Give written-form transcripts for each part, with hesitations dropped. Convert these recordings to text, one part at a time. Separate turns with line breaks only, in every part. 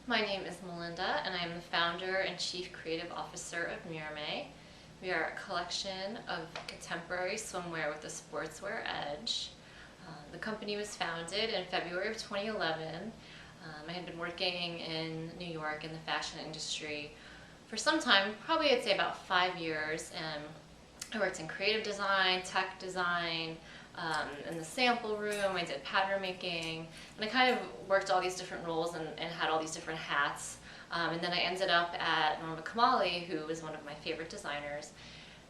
My name is Melinda, and I am the founder and chief creative officer of Mirame. We are a collection of contemporary swimwear with a sportswear edge. The company was founded in February of 2011. I had been working in New York in the fashion industry for some time, probably I'd say about 5 years, and I worked in creative design, tech design, in the sample room. I did pattern making, and I kind of worked all these different roles and had all these different hats. And then I ended up at Mirame, who was one of my favorite designers.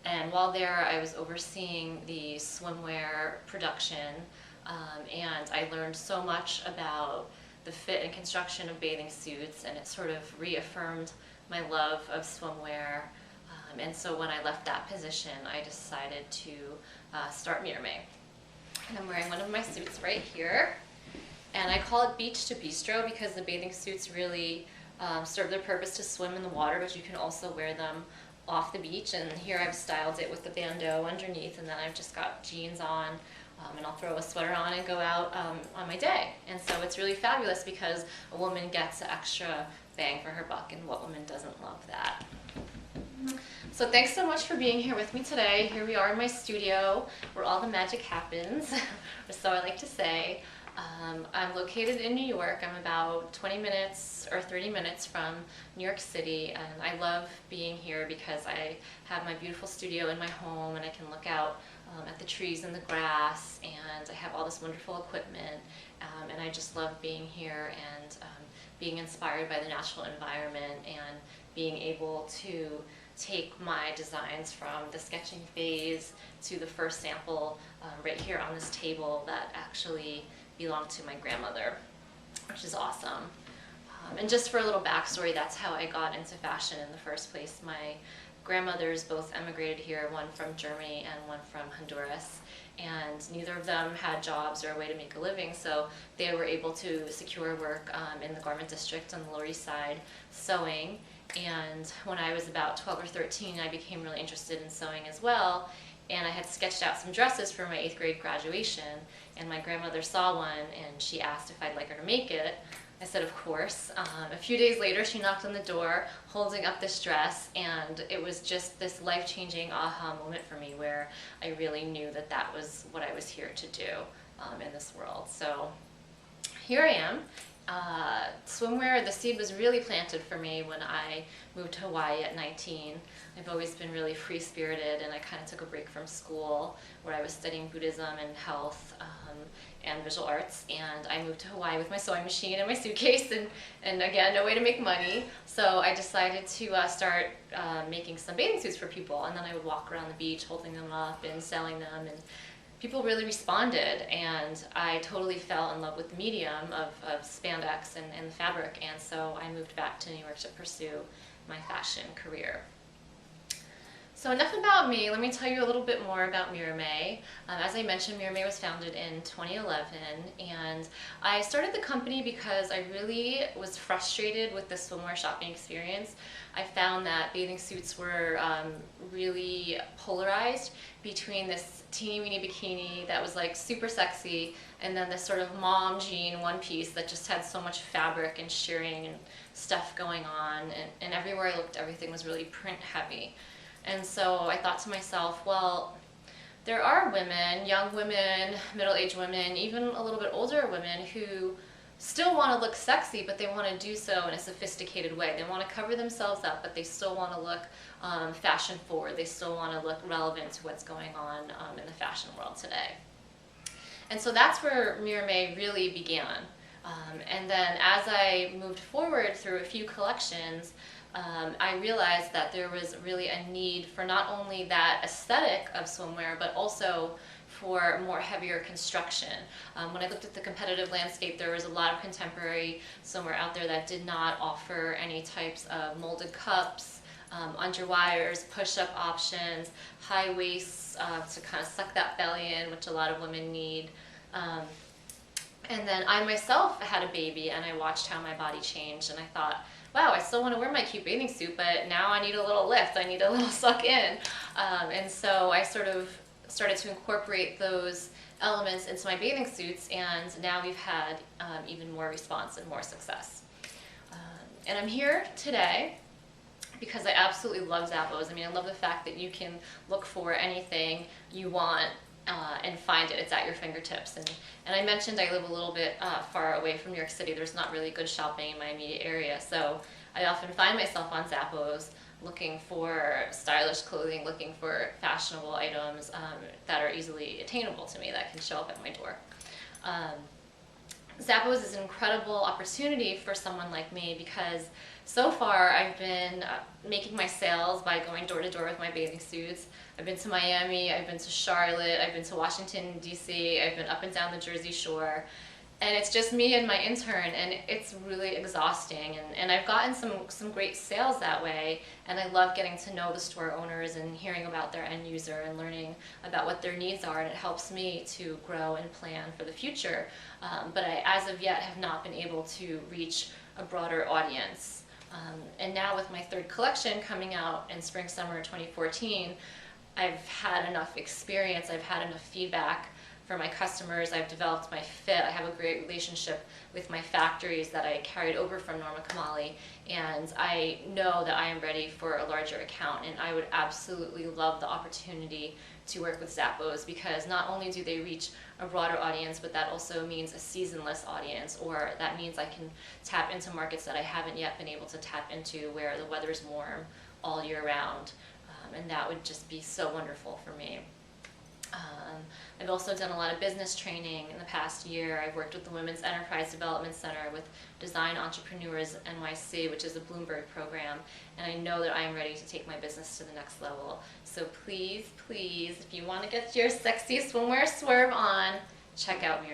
And while there, I was overseeing the swimwear production, and I learned so much about the fit and construction of bathing suits, and it sort of reaffirmed my love of swimwear. And so when I left that position, I decided to start Mirame. And I'm wearing one of my suits right here. And I call it Beach to Bistro because the bathing suits really serve their purpose to swim in the water, but you can also wear them off the beach. And here I've styled it with the bandeau underneath, and then I've just got jeans on, and I'll throw a sweater on and go out on my day. And so it's really fabulous because a woman gets an extra bang for her buck, and what woman doesn't love that? So thanks so much for being here with me today. Here we are in my studio where all the magic happens, or so I like to say. I'm located in New York. I'm about 20 minutes or 30 minutes from New York City, and I love being here because I have my beautiful studio in my home, and I can look out at the trees and the grass, and I have all this wonderful equipment, and I just love being here and being inspired by the natural environment and being able to take my designs from the sketching phase to the first sample right here on this table that actually belonged to my grandmother, which is awesome. And just for a little backstory, that's how I got into fashion in the first place. My grandmothers both emigrated here, one from Germany and one from Honduras, and neither of them had jobs or a way to make a living, so they were able to secure work in the garment district on the Lower East Side sewing. And when I was about 12 or 13, I became really interested in sewing as well, and I had sketched out some dresses for my 8th grade graduation, and my grandmother saw one and she asked if I'd like her to make it. I said of course. A few days later she knocked on the door holding up this dress, and it was just this life-changing aha moment for me where I really knew that that was what I was here to do in this world. So here I am. Swimwear, the seed was really planted for me when I moved to Hawaii at 19. I've always been really free-spirited, and I kind of took a break from school where I was studying Buddhism and health and visual arts, and I moved to Hawaii with my sewing machine and my suitcase, and again, no way to make money. So I decided to start making some bathing suits for people, and then I would walk around the beach holding them up and selling them, and people really responded, and I totally fell in love with the medium of spandex and the fabric, and so I moved back to New York to pursue my fashion career. So enough about me. Let me tell you a little bit more about Mirame. As I mentioned, Mirame was founded in 2011, and I started the company because I really was frustrated with the swimwear shopping experience. I found that bathing suits were really polarized between this teeny weeny bikini that was like super sexy, and then this sort of mom jean one piece that just had so much fabric and shearing and stuff going on, and everywhere I looked everything was really print heavy. And so I thought to myself, well, there are women, young women, middle-aged women, even a little bit older women who still want to look sexy, but they want to do so in a sophisticated way. They want to cover themselves up, but they still want to look fashion forward. They still want to look relevant to what's going on in the fashion world today. And so that's where Mirame really began. And then as I moved forward through a few collections, I realized that there was really a need for not only that aesthetic of swimwear, but also for more heavier construction. When I looked at the competitive landscape, there was a lot of contemporary swimwear out there that did not offer any types of molded cups, underwires, push-up options, high waists to kind of suck that belly in, which a lot of women need. And then I myself had a baby, and I watched how my body changed, and I thought, wow, I still want to wear my cute bathing suit, but now I need a little lift, I need a little suck in. And so I sort of started to incorporate those elements into my bathing suits, and now we've had even more response and more success. And I'm here today because I absolutely love Zappos. I mean, I love the fact that you can look for anything you want and find it. It's at your fingertips. And I mentioned I live a little bit far away from New York City. There's not really good shopping in my immediate area, so I often find myself on Zappos looking for stylish clothing, looking for fashionable items that are easily attainable to me, that can show up at my door. Zappos is an incredible opportunity for someone like me because so far I've been making my sales by going door to door with my bathing suits. I've been to Miami, I've been to Charlotte, I've been to Washington, D.C., I've been up and down the Jersey Shore. And it's just me and my intern, and it's really exhausting. And I've gotten some great sales that way, and I love getting to know the store owners and hearing about their end user and learning about what their needs are, and it helps me to grow and plan for the future. But I, as of yet, have not been able to reach a broader audience. And now with my third collection coming out in spring-summer 2014, I've had enough experience, I've had enough feedback for my customers, I've developed my fit, I have a great relationship with my factories that I carried over from Norma Kamali, and I know that I am ready for a larger account, and I would absolutely love the opportunity to work with Zappos because not only do they reach a broader audience, but that also means a seasonless audience, or that means I can tap into markets that I haven't yet been able to tap into where the weather's warm all year round, and that would just be so wonderful for me. I've also done a lot of business training in the past year. I've worked with the Women's Enterprise Development Center with Design Entrepreneurs NYC, which is a Bloomberg program, and I know that I am ready to take my business to the next level. So please, please, if you want to get your sexy swimwear swerve on, check out Mirame.